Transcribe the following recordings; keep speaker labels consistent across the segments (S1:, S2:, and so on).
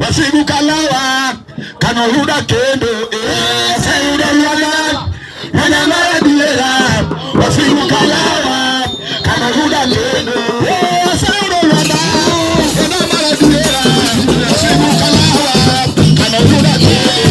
S1: Wasigukalawa kanohuda kendo sayuda lwana wana mara diera wasigukalawa kanohuda kendo sayuda lwana wana mara diera wasigukalawa kanohuda kendo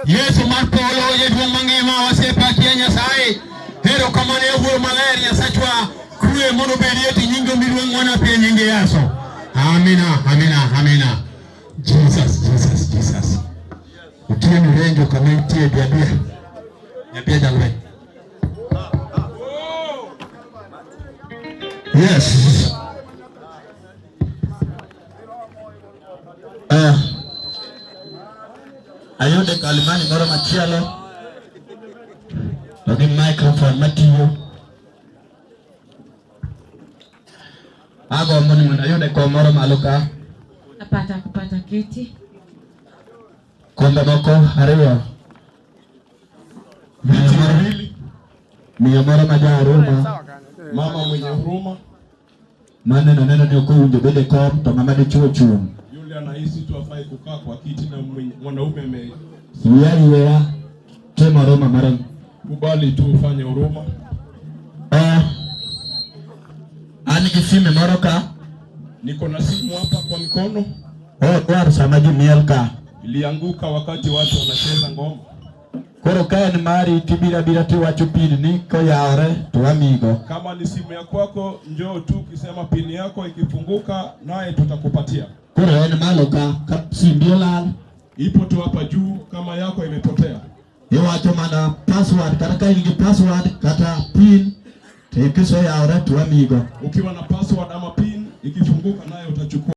S2: Yesu mapolo yedu mangema wasepa Kenya sai hero kama ne huo malaria sachwa kuwe mono belieti nyingo milwe mwana pia nyinge yaso. Amina. Jesus. Ukiye ni renjo kama itie biabia jalwe. Yes. Ayude kalimani moro machielo. Lagi microphone matiyo. Ago mboni mwana ayude kwa moro maluka.
S3: Kupata kiti.
S2: Kombe moko hariyo. Miyamara maja huruma.
S4: Mama mwenye huruma.
S2: Neno ni ukunje bede kom tongamade chuo.
S4: Yule anahisi tu afai kukaa kwa kiti na mwanaume
S2: ya tema Roma mara.
S4: Kubali tu ufanye huruma.
S2: Ani kisime maroka.
S4: Niko na simu hapa kwa mikono.
S2: Kwa samaji mielka.
S4: Ilianguka wakati watu wanacheza ngoma.
S2: Koro kaya ni mari bila tu wachupili niko yaore tu amigo.
S4: Kama ni simu ya kwako njoo tu ukisema pini yako ikifunguka naye tutakupatia.
S2: Koro ni maloka simbiola.
S4: Ipo tu hapa juu kama yako imepotea.
S2: Wacho mana password karaka ingi password kata pin tekiso yaore tu amigo.
S4: Ukiwa na password ama pin ikifunguka naye utachukua.